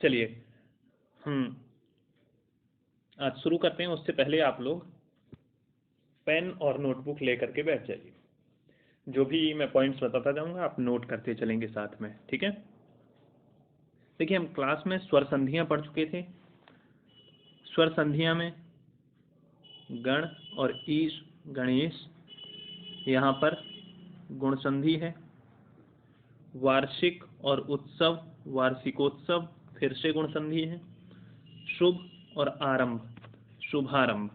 चलिए आज शुरू करते हैं। उससे पहले आप लोग पेन और नोटबुक लेकर के बैठ जाइए। जो भी मैं पॉइंट्स बताता जाऊंगा आप नोट करते चलेंगे साथ में, ठीक है। देखिए, हम क्लास में स्वर संधियां पढ़ चुके थे। स्वर संधियां में गण और ईश, गणेश, यहाँ पर गुण संधि है। वार्षिक और उत्सव, वार्षिकोत्सव, फिर से गुण संधि है। शुभ और आरंभ, शुभारंभ।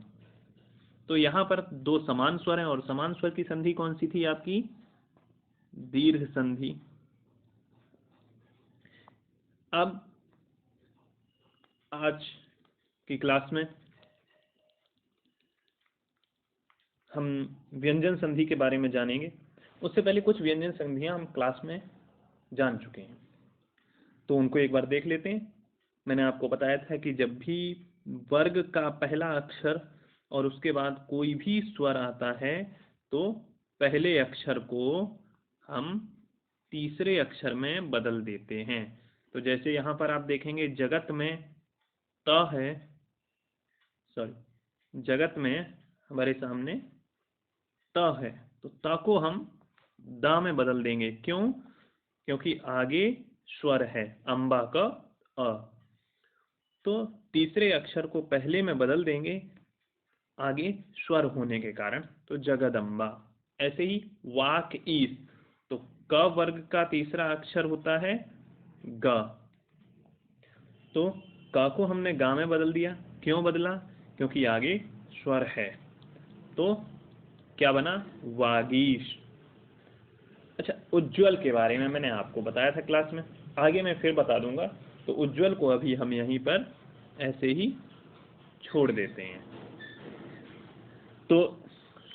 तो यहाँ पर दो समान स्वर हैं और समान स्वर की संधि कौन सी थी आपकी? दीर्घ संधि। अब आज की क्लास में हम व्यंजन संधि के बारे में जानेंगे। उससे पहले कुछ व्यंजन संधियां हम क्लास में जान चुके हैं, तो उनको एक बार देख लेते हैं। मैंने आपको बताया था कि जब भी वर्ग का पहला अक्षर और उसके बाद कोई भी स्वर आता है तो पहले अक्षर को हम तीसरे अक्षर में बदल देते हैं। तो जैसे यहाँ पर आप देखेंगे जगत में त है, जगत में हमारे सामने त है, तो त को हम द में बदल देंगे। क्यों? क्योंकि आगे स्वर है अम्बा का अ, तो तीसरे अक्षर को पहले में बदल देंगे आगे स्वर होने के कारण, तो जगदम्बा। ऐसे ही वाक ईस, तो क वर्ग का तीसरा अक्षर होता है ग, तो क को हमने गा में बदल दिया। क्यों बदला? क्योंकि आगे स्वर है, तो क्या बना? वागीश। अच्छा, उज्ज्वल के बारे में मैंने आपको बताया था क्लास में, आगे मैं फिर बता दूंगा। तो उज्ज्वल को अभी हम यहीं पर ऐसे ही छोड़ देते हैं। तो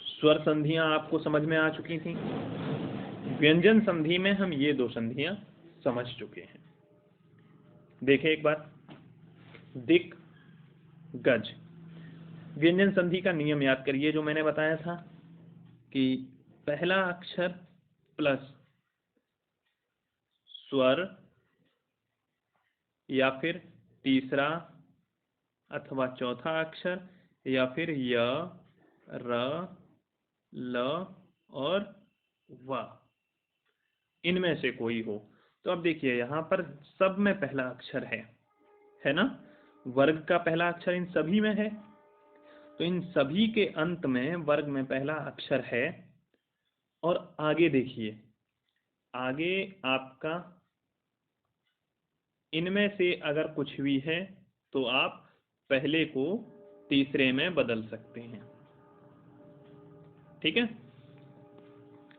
स्वर संधियां आपको समझ में आ चुकी थी। व्यंजन संधि में हम ये दो संधियां समझ चुके हैं। देखें एक बार, दिक, गज। व्यंजन संधि का नियम याद करिए जो मैंने बताया था कि पहला अक्षर प्लस स्वर या फिर तीसरा अथवा चौथा अक्षर या फिर य, र, ल और व, इनमें से कोई हो। तो अब देखिए यहाँ पर सब में पहला अक्षर है ना, वर्ग का पहला अक्षर इन सभी में है, तो इन सभी के अंत में वर्ग में पहला अक्षर है। और आगे देखिए, आगे आपका इनमें से अगर कुछ भी है तो आप पहले को तीसरे में बदल सकते हैं, ठीक है।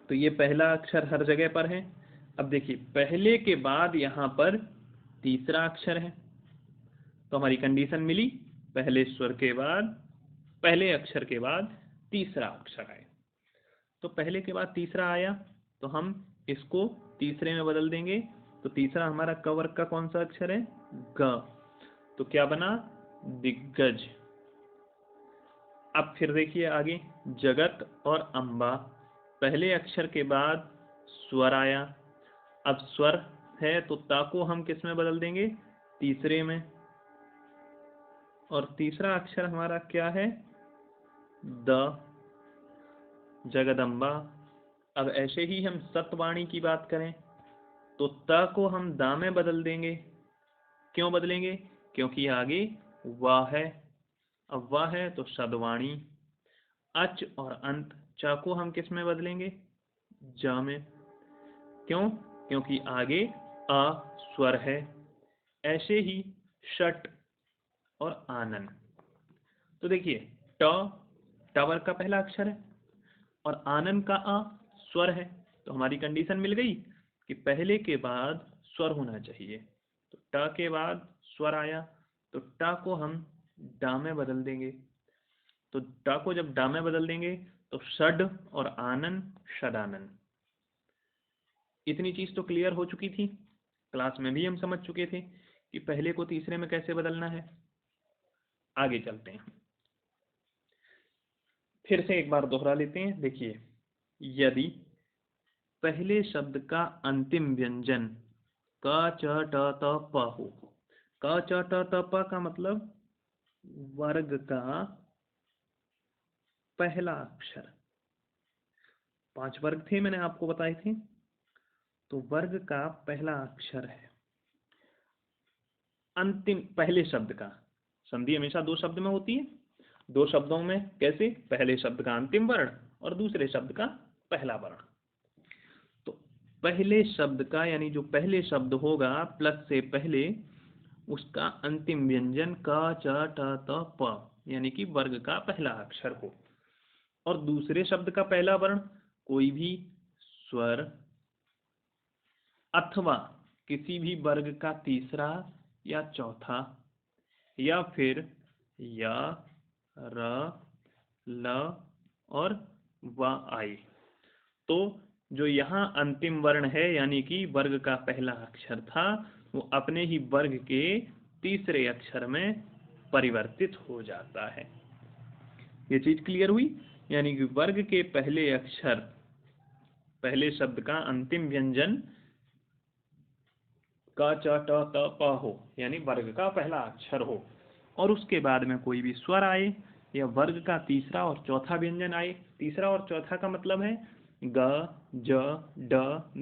तो ये पहला अक्षर हर जगह पर है। अब देखिए पहले के बाद यहाँ पर तीसरा अक्षर है, तो हमारी कंडीशन मिली, पहले स्वर के बाद, पहले अक्षर के बाद तीसरा अक्षर आए। तो पहले के बाद तीसरा आया तो हम इसको तीसरे में बदल देंगे। तो तीसरा हमारा क वर्ग का कौन सा अक्षर है? ग, तो क्या बना? दिग्गज। अब फिर देखिए आगे, जगत और अम्बा, पहले अक्षर के बाद स्वर आया। अब स्वर है तो ता को हम किस में बदल देंगे? तीसरे में। और तीसरा अक्षर हमारा क्या है? द, जगदम्बा। अब ऐसे ही हम सतवाणी की बात करें तो त को हम दा में बदल देंगे। क्यों बदलेंगे? क्योंकि आगे वाह है। अब वाह है तो सदवाणी। अच और अंत, च को हम किस में बदलेंगे? ज में। क्यों? क्योंकि आगे अ स्वर है। ऐसे ही षट और आनन। तो देखिए ट वर्ग का पहला अक्षर है और आनन का अ स्वर है, तो हमारी कंडीशन मिल गई कि पहले के बाद स्वर होना चाहिए। तो ट के बाद स्वर आया तो ट को हम डा में बदल देंगे। तो ट को जब डा में बदल देंगे तो षड और आनन, षडानन। इतनी चीज तो क्लियर हो चुकी थी, क्लास में भी हम समझ चुके थे कि पहले को तीसरे में कैसे बदलना है। आगे चलते हैं, फिर से एक बार दोहरा लेते हैं। देखिए, यदि पहले शब्द का अंतिम व्यंजन क, च, ट, त, प हो क च ट त प का मतलब वर्ग का पहला अक्षर। 5 वर्ग थे, मैंने आपको बताए थे, तो वर्ग का पहला अक्षर है। अंतिम पहले शब्द का, संधि हमेशा 2 शब्द में होती है। 2 शब्दों में कैसे? पहले शब्द का अंतिम वर्ण और दूसरे शब्द का पहला वर्ण। तो पहले शब्द का यानी जो पहले शब्द होगा प्लस से पहले, उसका अंतिम व्यंजन क च ट त प यानी कि वर्ग का पहला अक्षर हो। और दूसरे शब्द का पहला वर्ण कोई भी स्वर अथवा किसी भी वर्ग का तीसरा या चौथा, या फिर य, र, ल और व आए। तो जो यहाँ अंतिम वर्ण है यानी कि वर्ग का पहला अक्षर था, वो अपने ही वर्ग के तीसरे अक्षर में परिवर्तित हो जाता है। ये चीज क्लियर हुई? यानी कि वर्ग के पहले अक्षर, पहले शब्द का अंतिम व्यंजन क च ट त प हो, यानी वर्ग का पहला अक्षर हो, और उसके बाद में कोई भी स्वर आए या वर्ग का तीसरा और चौथा व्यंजन आए। तीसरा और चौथा का मतलब है ग, ज, ड,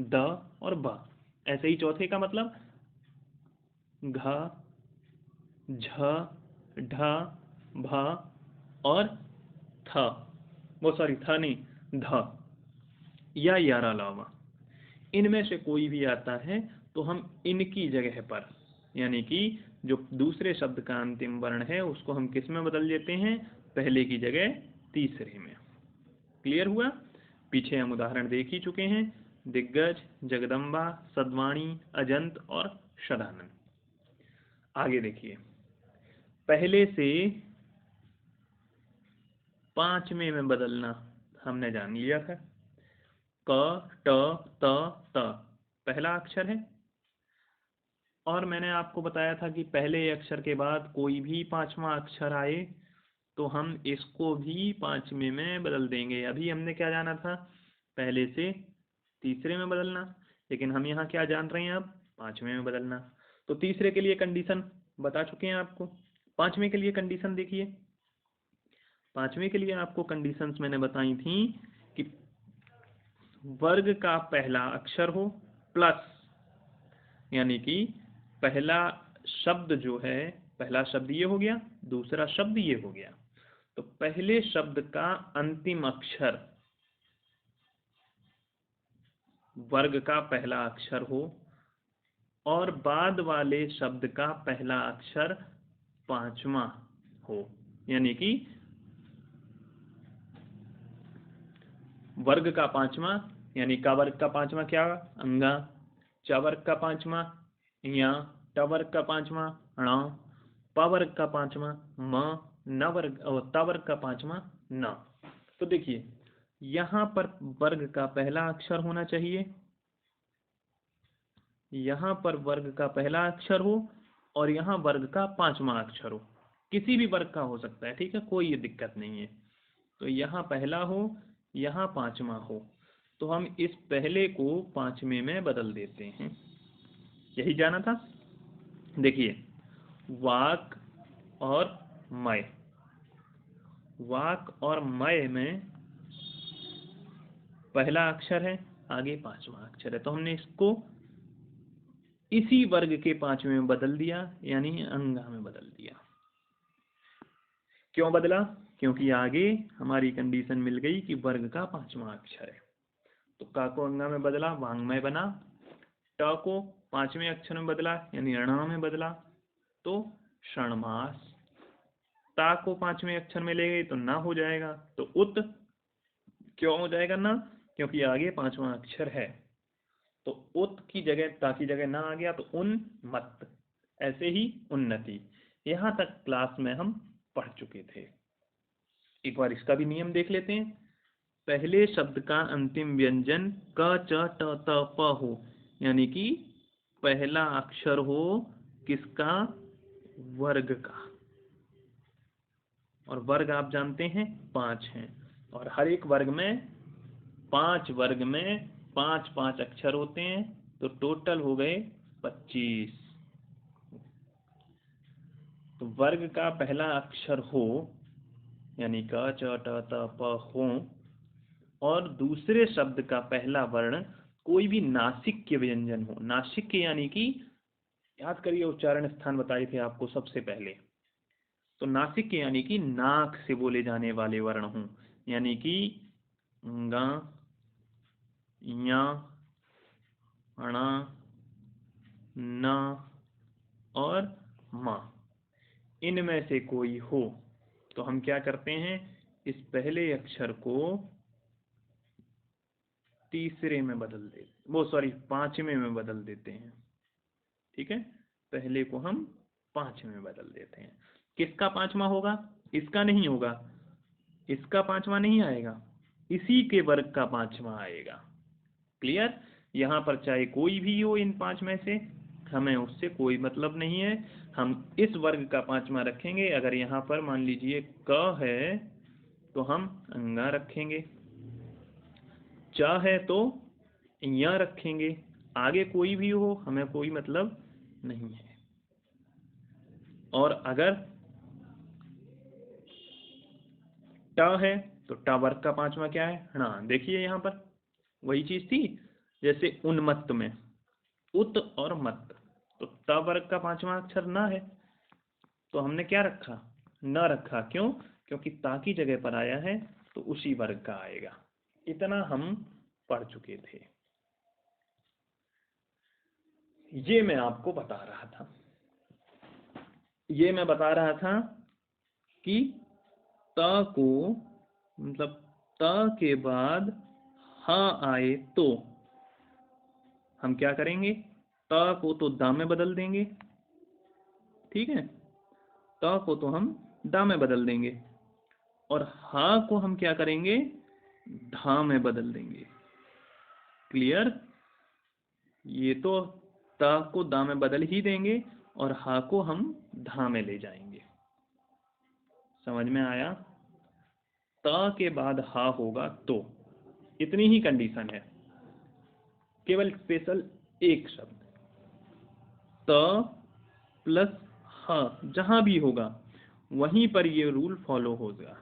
द और ब। ऐसे ही चौथे का मतलब घ, झ, ढ, भ और थ, वो सॉरी थ नहीं, ध या यार अलावा इनमें से कोई भी आता है तो हम इनकी जगह पर, यानी कि जो दूसरे शब्द का अंतिम वर्ण है उसको हम किस में बदल देते हैं? पहले की जगह तीसरे में। क्लियर हुआ? पीछे हम उदाहरण देख ही चुके हैं, दिग्गज, जगदम्बा, सद्वाणी, अजंत और सदानंद। आगे देखिए, पहले से 5वें में बदलना हमने जान लिया था। क, ट, त, त पहला अक्षर है, और मैंने आपको बताया था कि पहले अक्षर के बाद कोई भी 5वां अक्षर आए तो हम इसको भी 5वें में बदल देंगे। अभी हमने क्या जाना था? पहले से तीसरे में बदलना, लेकिन हम यहाँ क्या जान रहे हैं अब? 5वें में बदलना। तो तीसरे के लिए कंडीशन बता चुके हैं आपको। 5वें के लिए कंडीशन देखिए, 5वें के लिए आपको कंडीशंस मैंने बताई थी कि वर्ग का पहला अक्षर हो प्लस, यानी कि पहला शब्द जो है, पहला शब्द ये हो गया, दूसरा शब्द ये हो गया, तो पहले शब्द का अंतिम अक्षर वर्ग का पहला अक्षर हो और बाद वाले शब्द का पहला अक्षर 5वां हो। यानी कि वर्ग का 5वां, यानी का वर्ग का 5वां क्या? अंगा। च वर्ग का 5वां या, ट वर्ग का 5वां ण, प वर्ग का 5वां म, न वर्ग और त वर्ग का 5वां न। तो देखिए, यहां पर वर्ग का पहला अक्षर होना चाहिए, यहां पर वर्ग का पहला अक्षर हो और यहां वर्ग का 5वां अक्षर हो। किसी भी वर्ग का हो सकता है, ठीक है, कोई ये दिक्कत नहीं है। तो यहाँ पहला हो, यहाँ 5वां हो, तो हम इस पहले को 5वें में बदल देते हैं। यही जाना था। देखिए, वाक और मय, वाक और मय में पहला अक्षर है, आगे 5वां अक्षर है, तो हमने इसको इसी वर्ग के 5वें में बदल दिया, यानी अंगा में बदल दिया। क्यों बदला? क्योंकि आगे हमारी कंडीशन मिल गई कि वर्ग का 5वां अक्षर है। तो का को अंगा में बदला, वांग्मय बना। ट को 5वें अक्षर में बदला, यानी ण में बदला, तो षणमास। ता को 5वें अक्षर में ले गए तो ना हो जाएगा, तो उत। क्यों हो जाएगा ना? क्योंकि आगे 5वां अक्षर है। तो उत की जगह ता की जगह ना आ गया, तो उन्मत्त। ऐसे ही उन्नति। यहां तक क्लास में हम पढ़ चुके थे। एक बार इसका भी नियम देख लेते हैं। पहले शब्द का अंतिम व्यंजन क, च, ट, त, प हो, यानी कि पहला अक्षर हो किसका? वर्ग का। और वर्ग आप जानते हैं 5 हैं, और हर एक वर्ग में 5 वर्ग में 5-5 अक्षर होते हैं, तो टोटल हो गए 25। वर्ग का पहला अक्षर हो, यानी क च ट त प हो, और दूसरे शब्द का पहला वर्ण कोई भी नासिक्य व्यंजन हो। नासिक्य यानी कि याद करिए, उच्चारण स्थान बताए थे आपको सबसे पहले। तो नासिक्य यानी कि नाक से बोले जाने वाले वर्ण हों, यानी कि गा, या, अणा, न और मा, इनमें से कोई हो तो हम क्या करते हैं, इस पहले अक्षर को तीसरे में बदल देते, पांचवें में बदल देते हैं। ठीक है, पहले को हम पांचवें में बदल देते हैं। किसका पांचवा होगा? इसका नहीं होगा, इसका पांचवा नहीं आएगा, इसी के वर्ग का पांचवा आएगा। क्लियर? यहाँ पर चाहे कोई भी हो इन पांच में से, हमें उससे कोई मतलब नहीं है। हम इस वर्ग का पांचवा रखेंगे। अगर यहाँ पर मान लीजिए क है तो हम अंगा रखेंगे, च है तो या रखेंगे, आगे कोई भी हो हमें कोई मतलब नहीं है। और अगर ट है तो ट वर्ग का पांचवा क्या है? हाँ, देखिए यहाँ पर वही चीज थी जैसे उन्मत्त में उत और मत, तो त वर्ग का पांचवा अक्षर न है, तो हमने क्या रखा? न रखा। क्यों? क्योंकि ता की जगह पर आया है तो उसी वर्ग का आएगा। इतना हम पढ़ चुके थे, ये मैं आपको बता रहा था। ये मैं बता रहा था कि त को मतलब त के बाद हा आए तो हम क्या करेंगे? त को तो दा में बदल देंगे। ठीक है, त को तो हम दा में बदल देंगे और हा को हम क्या करेंगे? धा में बदल देंगे। क्लियर? ये तो त को दा में बदल ही देंगे और हा को हम धा में ले जाएंगे। समझ में आया? त के बाद हा होगा तो, इतनी ही कंडीशन है। केवल स्पेशल एक शब्द त प्लस हा जहां भी होगा वहीं पर ये रूल फॉलो होगा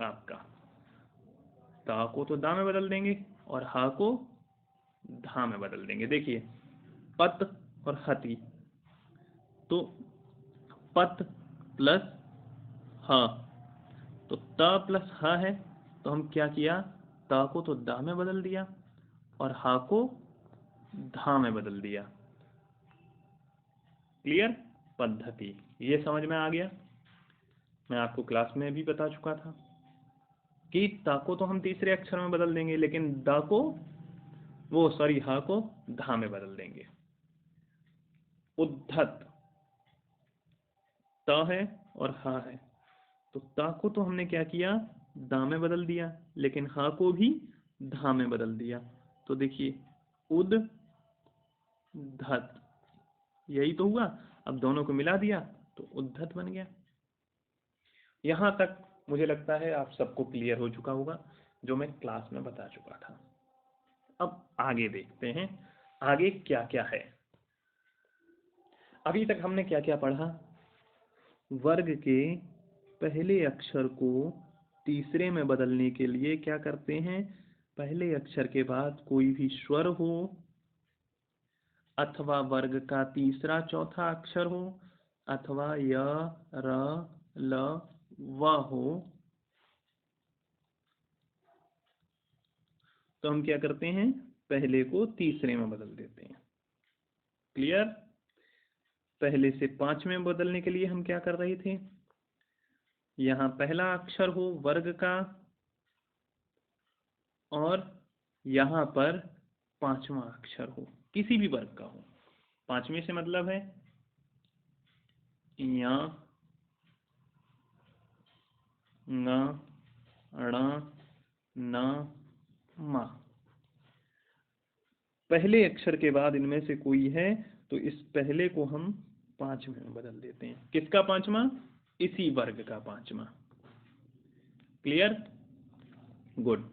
आपका। ता को तो दा में बदल देंगे और हा को धा में बदल देंगे। देखिए पत और हति, तो पत प्लस हा, तो त प्लस हा है, तो हम क्या किया? ता को तो दा में बदल दिया और हा को धा में बदल दिया। क्लियर? पद्धति ये समझ में आ गया। मैं आपको क्लास में भी बता चुका था कि ता को तो हम तीसरे अक्षर में बदल देंगे, लेकिन दा को हा को धा में बदल देंगे। उद्धत त है और हा है, तो ता को तो हमने क्या किया? दा में बदल दिया, लेकिन हा को भी धा में बदल दिया। तो देखिए उद धत, यही तो हुआ। अब दोनों को मिला दिया तो उद्धत बन गया। यहां तक मुझे लगता है आप सबको क्लियर हो चुका होगा, जो मैं क्लास में बता चुका था। अब आगे देखते हैं आगे क्या क्या है। अभी तक हमने क्या क्या पढ़ा? वर्ग के पहले अक्षर को तीसरे में बदलने के लिए क्या करते हैं? पहले अक्षर के बाद कोई भी स्वर हो अथवा वर्ग का तीसरा चौथा अक्षर हो अथवा य, र, ल, व हो, तो हम क्या करते हैं? पहले को तीसरे में बदल देते हैं। क्लियर? पहले से पांचवें में बदलने के लिए हम क्या कर रहे थे? यहां पहला अक्षर हो वर्ग का और यहां पर पांचवा अक्षर हो किसी भी वर्ग का हो। पांचवें से मतलब है या, न, ण, न, मा। पहले अक्षर के बाद इनमें से कोई है तो इस पहले को हम पांचवें में बदल देते हैं। किसका पांचवा? इसी वर्ग का पांचवा। क्लियर? गुड।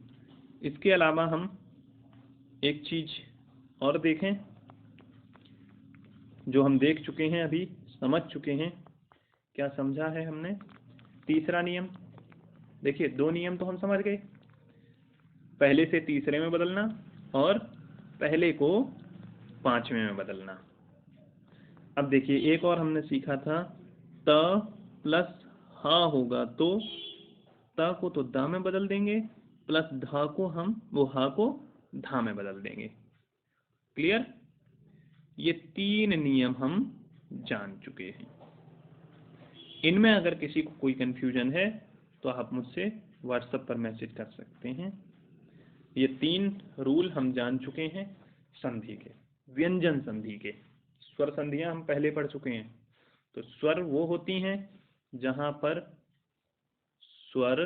इसके अलावा हम एक चीज और देखें जो हम देख चुके हैं, अभी समझ चुके हैं क्या समझा है हमने? तीसरा नियम देखिए, 2 नियम तो हम समझ गए, पहले से तीसरे में बदलना और पहले को 5वें में बदलना। अब देखिए एक और हमने सीखा था, त प्लस हा होगा तो त को तो दा में बदल देंगे, प्लस धा को हम वो हा को धा में बदल देंगे। क्लियर? ये 3 नियम हम जान चुके हैं। इनमें अगर किसी को कोई कंफ्यूजन है तो आप मुझसे व्हाट्सएप पर मैसेज कर सकते हैं। ये 3 रूल हम जान चुके हैं संधि के, व्यंजन संधि के। स्वर संधियां हम पहले पढ़ चुके हैं। तो स्वर वो होती हैं जहां पर स्वर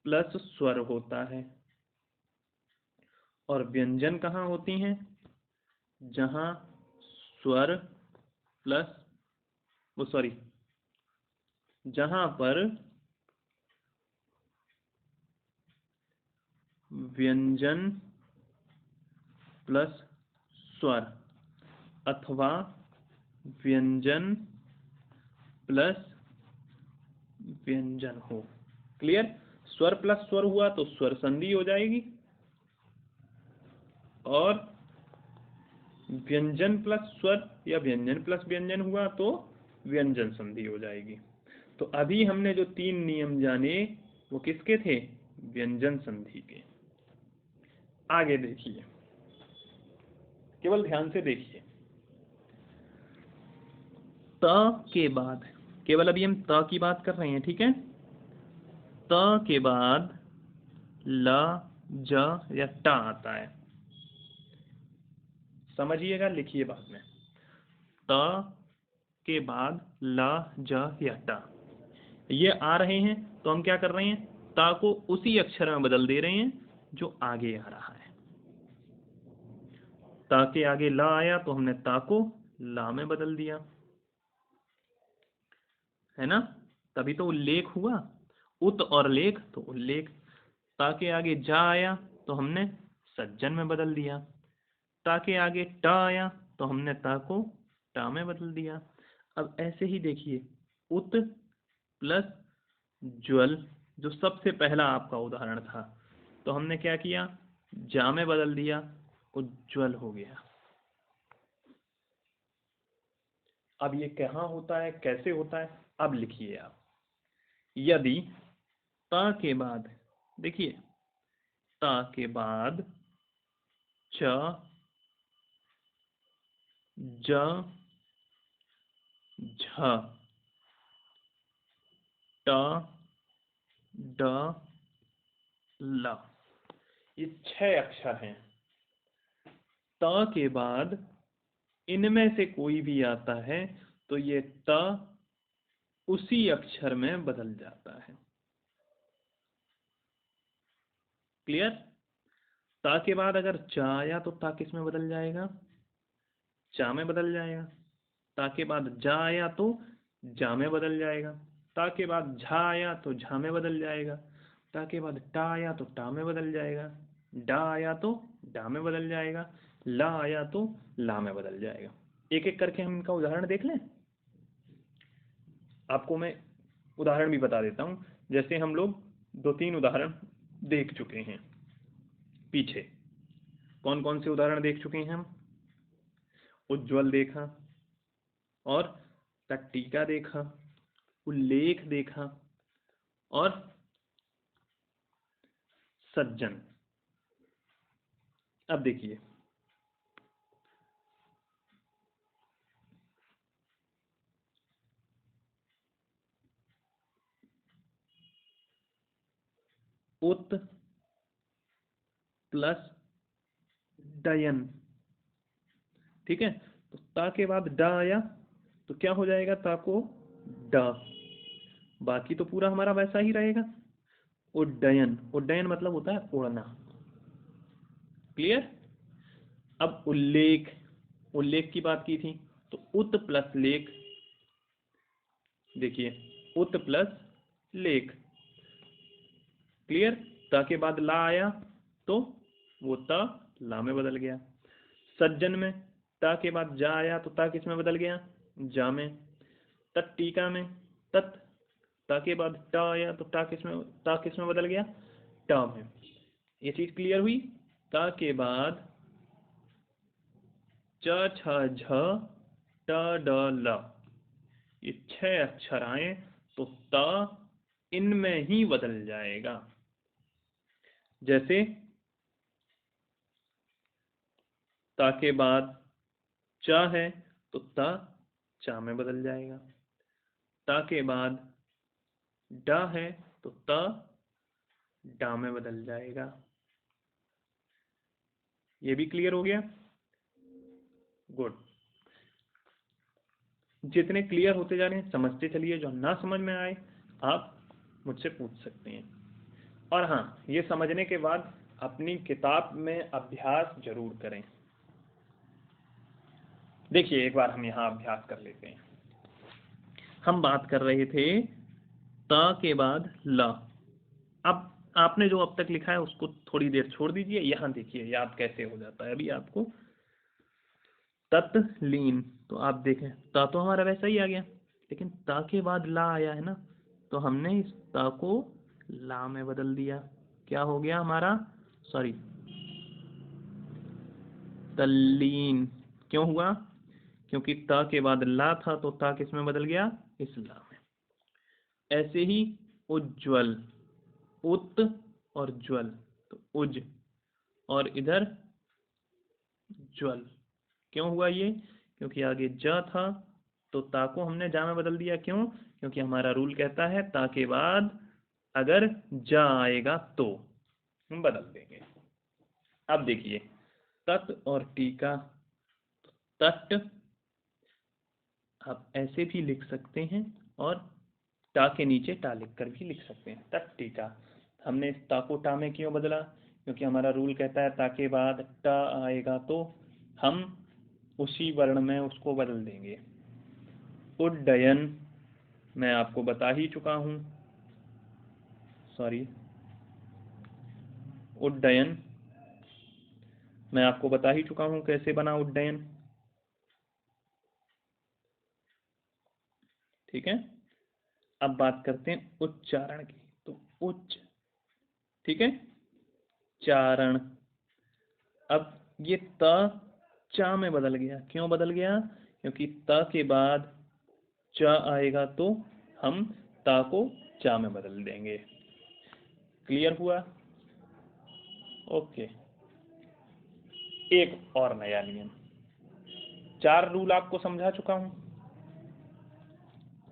प्लस स्वर होता है, और व्यंजन कहाँ होती हैं? जहां स्वर प्लस वो सॉरी जहां पर व्यंजन प्लस स्वर अथवा व्यंजन प्लस व्यंजन हो। क्लियर? स्वर प्लस स्वर हुआ तो स्वर संधि हो जाएगी, और व्यंजन प्लस स्वर या व्यंजन प्लस व्यंजन हुआ तो व्यंजन संधि हो जाएगी। तो अभी हमने जो 3 नियम जाने वो किसके थे? व्यंजन संधि के। आगे देखिए, केवल ध्यान से देखिए। त के बाद, केवल अभी हम त की बात कर रहे हैं, ठीक है? त के बाद ल, ज या टा आता है। समझिएगा, लिखिए बाद में। त के बाद ल, ज या टा ये आ रहे हैं, तो हम क्या कर रहे हैं? ता को उसी अक्षर में बदल दे रहे हैं जो आगे आ रहा है। ता के आगे ला आया तो हमने ता को ला में बदल दिया, है ना? तभी तो उल्लेख हुआ। उत और लेख तो उल्लेख। ता के आगे जा आया तो हमने सज्जन में बदल दिया। ता के आगे टा आया तो हमने ता को टा में बदल दिया। अब ऐसे ही देखिए, उत प्लस ज्वल, जो सबसे पहला आपका उदाहरण था, तो हमने क्या किया? जा में बदल दिया, उज्ज्वल हो गया। अब ये कहाँ होता है, कैसे होता है? अब लिखिए आप। यदि ता के बाद, देखिए ता के बाद च, ज, झ, ट, ड, ल, ये 6 अक्षर हैं। ता के बाद इनमें से कोई भी आता है तो ये त उसी अक्षर में बदल जाता है। क्लियर? ता के बाद अगर चा आया तो ता किस में बदल जाएगा? चा में बदल जाएगा। ता के बाद जा आया तो जा में बदल जाएगा। ता के बाद झा आया तो झा में बदल जाएगा। ता के बाद टा आया तो टा में बदल जाएगा। डा आया तो डा में बदल जाएगा। ला आया तो ला में बदल जाएगा। एक एक करके हम इनका उदाहरण देख लें। आपको मैं उदाहरण भी बता देता हूं। जैसे हम लोग 2-3 उदाहरण देख चुके हैं पीछे। कौन कौन से उदाहरण देख चुके हैं हम? उज्ज्वल देखा, और तट्टिका देखा, उल्लेख देखा, और सज्जन। अब देखिए, उत प्लस डयन, ठीक है? तो ता के बाद ड आया तो क्या हो जाएगा? ता को ड, बाकी तो पूरा हमारा वैसा ही रहेगा। उड्डयन, उड्डयन मतलब होता है उड़ना। क्लियर? अब उल्लेख, उल्लेख की बात की थी, तो उत प्लस लेख, देखिए उत प्लस लेख। क्लियर? ता के बाद ला आया तो वो ता ला में बदल गया। सज्जन में ता के बाद जा आया तो ता किस में बदल गया? जा में। तत् टीका में तत्, ता के बाद टा आया तो ता किसमें बदल गया, टा में। ये चीज क्लियर हुई। ता के बाद च छ झ ट ड ल, ये 6 अक्षर आए तो ता इनमें ही बदल जाएगा। जैसे ता के बाद च है तो ता चा में बदल जाएगा। ता के बाद डा है तो ता डा में बदल जाएगा। ये भी क्लियर हो गया? गुड। जितने क्लियर होते जा रहे हैं समझते चलिए, जो ना समझ में आए आप मुझसे पूछ सकते हैं। और हाँ, ये समझने के बाद अपनी किताब में अभ्यास जरूर करें। देखिए एक बार हम यहाँ अभ्यास कर लेते हैं। हम बात कर रहे थे ता के बाद ला। अब आपने जो अब तक लिखा है उसको थोड़ी देर छोड़ दीजिए, यहाँ देखिए याद कैसे हो जाता है अभी आपको। तत् लीन, तो आप देखें ता तो हमारा वैसा ही आ गया, लेकिन ता के बाद ला आया है ना, तो हमने इस ता को ला में बदल दिया। क्या हो गया हमारा, सॉरी, तल्लीन। क्यों हुआ? क्योंकि ता के बाद ला था तो ता किस में बदल गया, इस ला में। ऐसे ही उज्ज्वल, उत और ज्वल, तो उज और इधर ज्वल। क्यों हुआ ये? क्योंकि आगे ज था तो ता को हमने जा में बदल दिया। क्यों? क्योंकि हमारा रूल कहता है ता के बाद अगर ज आएगा तो हम बदल देंगे। अब देखिए तत् और टीका, तट आप ऐसे भी लिख सकते हैं और टा के नीचे टा लिख कर भी लिख सकते हैं, तट टीका। हमने इस ता को टा में क्यों बदला? क्योंकि हमारा रूल कहता है ता के बाद टा आएगा तो हम उसी वर्ण में उसको बदल देंगे। उड्डयन मैं आपको बता ही चुका हूं, सॉरी, उड्डयन मैं आपको बता ही चुका हूं कैसे बना उड्डयन। ठीक है, अब बात करते हैं उच्चारण की। तो उच्च, ठीक है, चारण। अब ये त चा में बदल गया। क्यों बदल गया? क्योंकि त के बाद च आएगा तो हम ता को चा में बदल देंगे। क्लियर हुआ? ओके। एक और नया नियम, 4 रूल आपको समझा चुका हूं,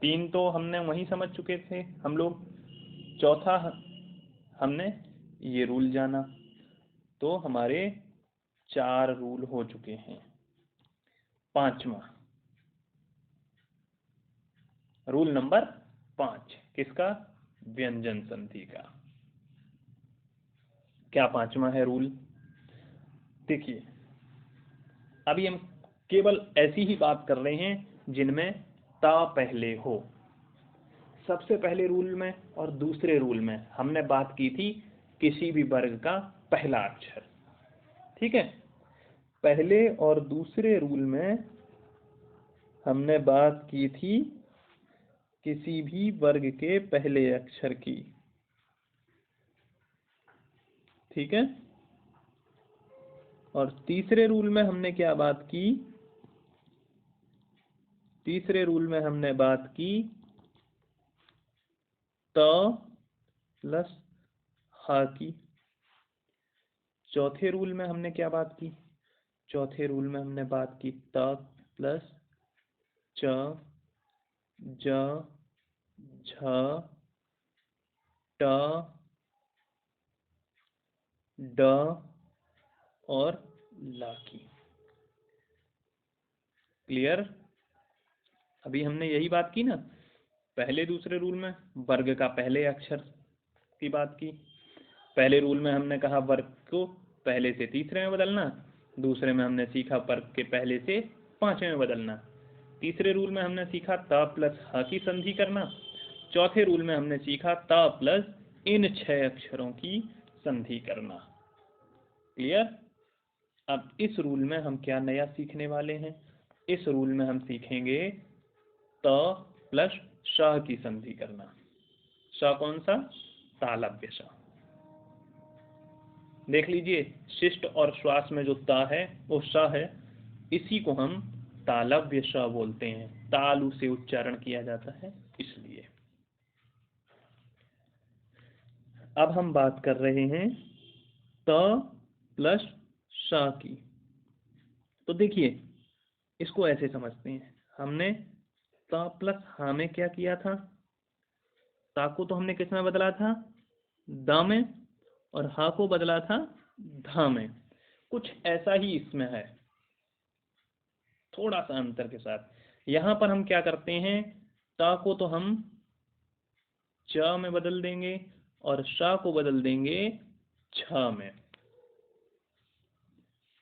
3 तो हमने वहीं समझ चुके थे हम लोग, चौथा हमने ये रूल जाना, तो हमारे 4 रूल हो चुके हैं। 5वां रूल नंबर 5 किसका? व्यंजन संधि का। क्या 5वां है रूल? देखिए अभी हम केवल ऐसी ही बात कर रहे हैं जिनमें ता पहले हो। सबसे पहले रूल में और दूसरे रूल में हमने बात की थी किसी भी वर्ग का पहला अक्षर। ठीक है, पहले और दूसरे रूल में हमने बात की थी किसी भी वर्ग के पहले अक्षर की। ठीक है, और तीसरे रूल में हमने क्या बात की? तीसरे रूल में हमने बात की त प्लस हा की। चौथे रूल में हमने क्या बात की? चौथे रूल में हमने बात की त प्लस च ज झ ट ड और ला की। क्लियर? अभी हमने यही बात की ना, पहले दूसरे रूल में वर्ग का पहले अक्षर की बात की। पहले रूल में हमने कहा वर्ग को पहले से तीसरे में बदलना, दूसरे में हमने सीखा वर्ग के पहले से पांचवें में बदलना, तीसरे रूल में हमने सीखा ता प्लस हा की संधि करना, चौथे रूल में हमने सीखा ता प्लस इन 6 अक्षरों की संधि करना। क्लियर? अब इस रूल में हम क्या नया सीखने वाले हैं? इस रूल में हम सीखेंगे त प्लस श की संधि करना। श कौन सा? तालव्य श। देख लीजिए, शिष्ट और श्वास में जो ता है वो श है, इसी को हम तालव्य श बोलते हैं। तालु से उच्चारण किया जाता है इसलिए। अब हम बात कर रहे हैं त प्लस श की। तो देखिए, इसको ऐसे समझते हैं, हमने त प्लस हा में क्या किया था? ता को तो हमने किस में बदला था? द में, और हा को बदला था ध में। कुछ ऐसा ही इसमें है, थोड़ा सा अंतर के साथ। यहां पर हम क्या करते हैं, ता को तो हम च में बदल देंगे और श को बदल देंगे छ में।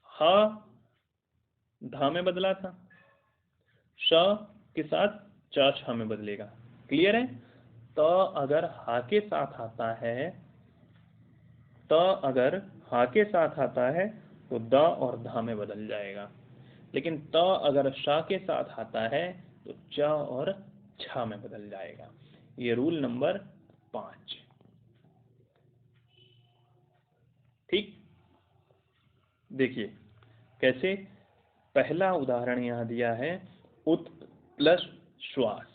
हा धा में बदला था, श के साथ च छ में बदलेगा। क्लियर है? तो अगर हा के साथ आता है, तो अगर हा के साथ आता है तो द और धा में बदल जाएगा, लेकिन त अगर श के साथ आता है तो च और छ में बदल जाएगा। ये रूल नंबर 5। ठीक, देखिए कैसे। पहला उदाहरण यहां दिया है, उत प्लस श्वास।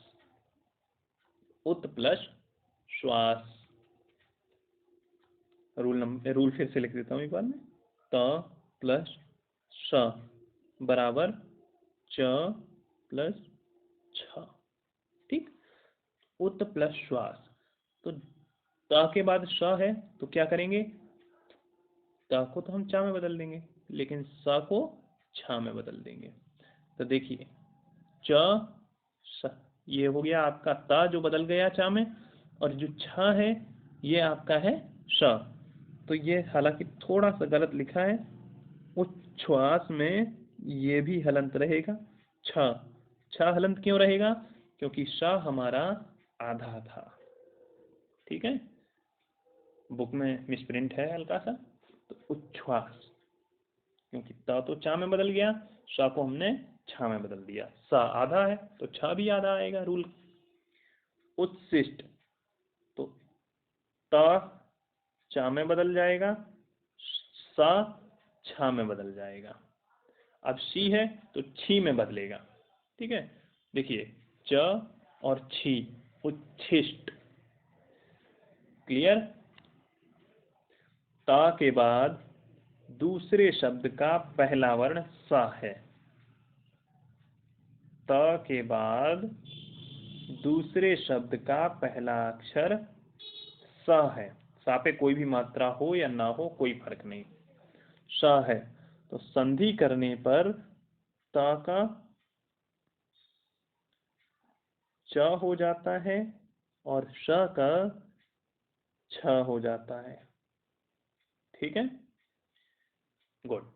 उत प्लस श्वास। रूल फिर से लिख देता हूं एक बार में। त प्लस श बराबर च प्लस छ। ठीक, उत प्लस श्वास। तो त के बाद श है तो क्या करेंगे? त को तो हम च में बदल देंगे, लेकिन स को छ में बदल देंगे। तो देखिए, च स, ये हो गया आपका त जो बदल गया च में, और जो छ है ये आपका है श। तो ये हालांकि थोड़ा सा गलत लिखा है, उच्छ्वास में ये भी हलंत रहेगा छ। छ हलंत क्यों रहेगा? क्योंकि श हमारा आधा था। ठीक है, बुक में मिसप्रिंट है हल्का सा। तो उच्छ्वास, क्योंकि त तो च में बदल गया, श को हमने छ में बदल दिया। स आधा है तो छ भी आधा आएगा रूल। उत्सिष्ट, तो त च में बदल जाएगा, स छ में बदल जाएगा। अब शी है तो छी में बदलेगा। ठीक है, देखिए च और छी, उच्छिष्ट। क्लियर? ता के बाद दूसरे शब्द का पहला वर्ण सा है। त के बाद दूसरे शब्द का पहला अक्षर स है। सा पे कोई भी मात्रा हो या ना हो कोई फर्क नहीं, स है। तो संधि करने पर त का च हो जाता है और श का छ हो जाता है। ठीक है, गुड।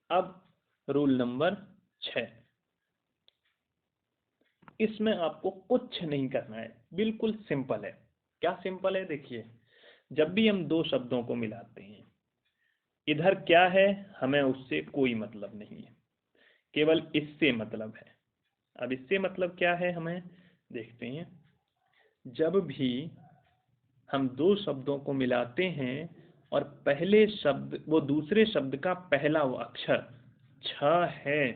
अब रूल नंबर 6। इसमें आपको कुछ नहीं करना है, बिल्कुल सिंपल है। क्या सिंपल है? देखिए, जब भी हम दो शब्दों को मिलाते हैं, इधर क्या है हमें उससे कोई मतलब नहीं है, केवल इससे मतलब है। अब इससे मतलब क्या है हमें देखते हैं। जब भी हम दो शब्दों को मिलाते हैं और पहले शब्द, वो दूसरे शब्द का पहला वो अक्षर छ है,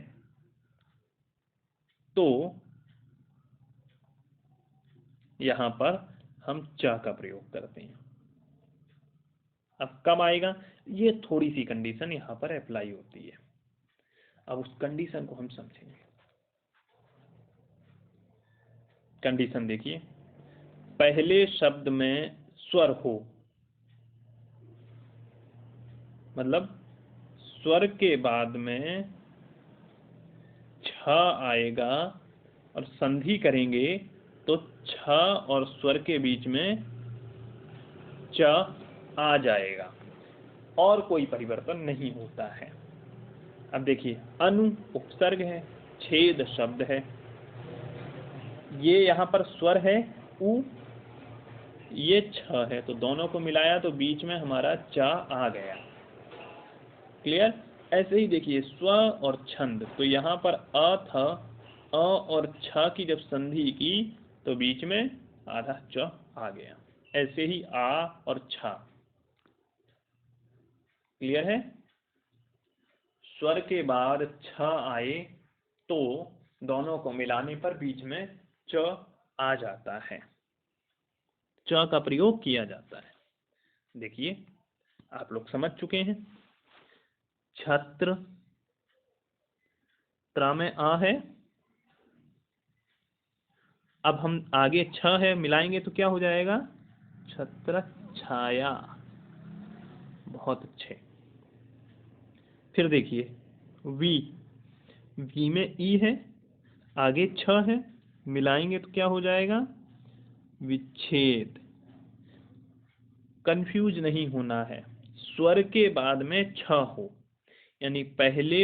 तो यहां पर हम च का प्रयोग करते हैं। अब कब आएगा? ये थोड़ी सी कंडीशन यहां पर अप्लाई होती है। अब उस कंडीशन को हम समझेंगे। कंडीशन देखिए, पहले शब्द में स्वर हो, मतलब स्वर के बाद में छ आएगा और संधि करेंगे तो छ और स्वर के बीच में च आ जाएगा, और कोई परिवर्तन नहीं होता है। अब देखिए, अनु उपसर्ग है, छेद शब्द है, ये यहां पर स्वर है उ, ये छ है, तो दोनों को मिलाया तो बीच में हमारा च आ गया। क्लियर? ऐसे ही देखिए स्व और छंद, तो यहां पर अ था अ और छ की जब संधि की तो बीच में आधा च आ गया। ऐसे ही आ और छ। क्लियर है? स्वर के बाद छ आए तो दोनों को मिलाने पर बीच में च आ जाता है, च का प्रयोग किया जाता है। देखिए आप लोग समझ चुके हैं। छत्र, त्रा में आ है, अब हम आगे छ है मिलाएंगे तो क्या हो जाएगा? छत्र छाया। बहुत अच्छे। फिर देखिए वी, वी में ई है, आगे छ है, मिलाएंगे तो क्या हो जाएगा? विच्छेद। कंफ्यूज नहीं होना है, स्वर के बाद में छ हो, यानी पहले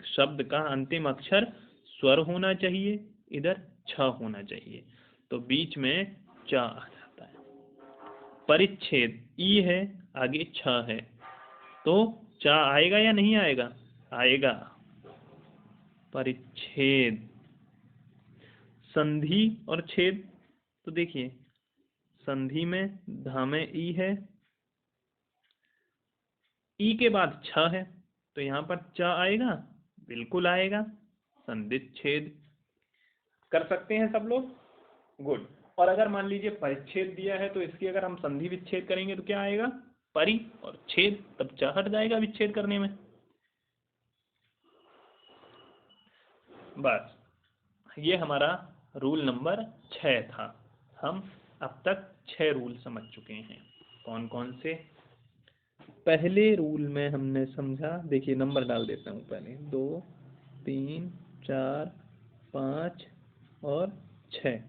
शब्द का अंतिम अक्षर स्वर होना चाहिए, इधर छ होना चाहिए, तो बीच में च आ जाता है। परिच्छेद, ई है, आगे छ है, तो च आएगा या नहीं आएगा? आएगा। परिच्छेद। संधि और छेद, तो देखिए संधि में ध में ई है, ई के बाद छ है, तो यहाँ पर च आएगा? बिल्कुल आएगा। संधित छेद। कर सकते हैं सब लोग? गुड। और अगर मान लीजिए परिच्छेद दिया है तो इसकी अगर हम संधि विच्छेद करेंगे तो क्या आएगा? परि और छेद, तब च हट जाएगा विच्छेद करने में। बस ये हमारा रूल नंबर 6 था। हम अब तक 6 रूल समझ चुके हैं। कौन कौन से? पहले रूल में हमने समझा, देखिए नंबर डाल देता हूँ पहले, 2 3 4 5 और 6।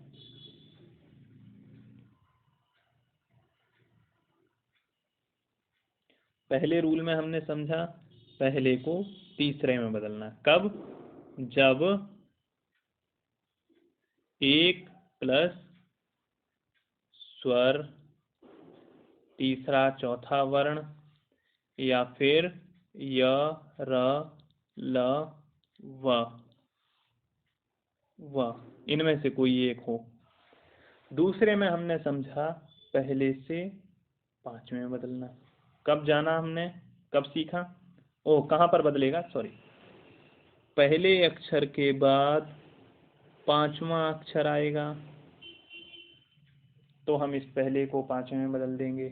पहले रूल में हमने समझा पहले को तीसरे में बदलना। कब? जब एक प्लस स्वर, तीसरा चौथा वर्ण, या फिर य, र, ल, व, इनमें से कोई एक हो। दूसरे में हमने समझा पहले से पांचवें में बदलना। कब जाना हमने? कब सीखा? ओ, कहाँ पर बदलेगा? सॉरी, पहले अक्षर के बाद पांचवा अक्षर आएगा तो हम इस पहले को पांचवें में बदल देंगे।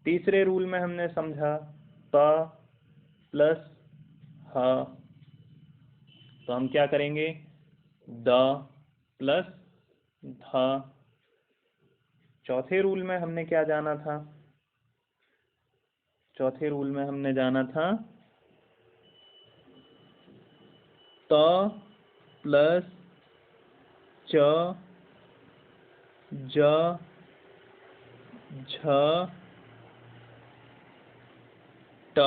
तीसरे रूल में हमने समझा त प्लस ह, तो हम क्या करेंगे? द प्लस ध। चौथे रूल में हमने क्या जाना था? चौथे रूल में हमने जाना था त प्लस च, ज, झ, ट,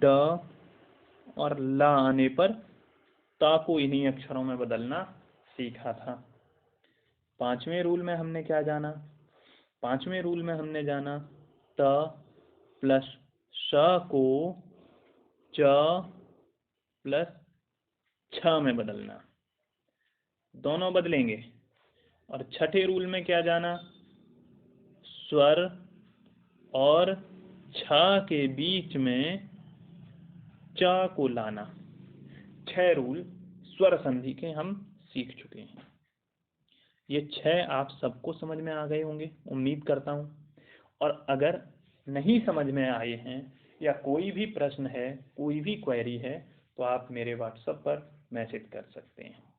ड और ला आने पर ता को इन्हीं अक्षरों में बदलना सीखा था। पांचवें रूल में हमने क्या जाना? पांचवें रूल में हमने जाना त प्लस श को च प्लस छ में बदलना। दोनों बदलेंगे। और छठे रूल में क्या जाना? स्वर और छ के बीच में च को लाना। 6 रूल स्वर संधि के हम सीख चुके हैं। ये 6 आप सबको समझ में आ गए होंगे, उम्मीद करता हूँ। और अगर नहीं समझ में आए हैं या कोई भी प्रश्न है, कोई भी क्वेरी है, तो आप मेरे व्हाट्सएप पर मैसेज कर सकते हैं।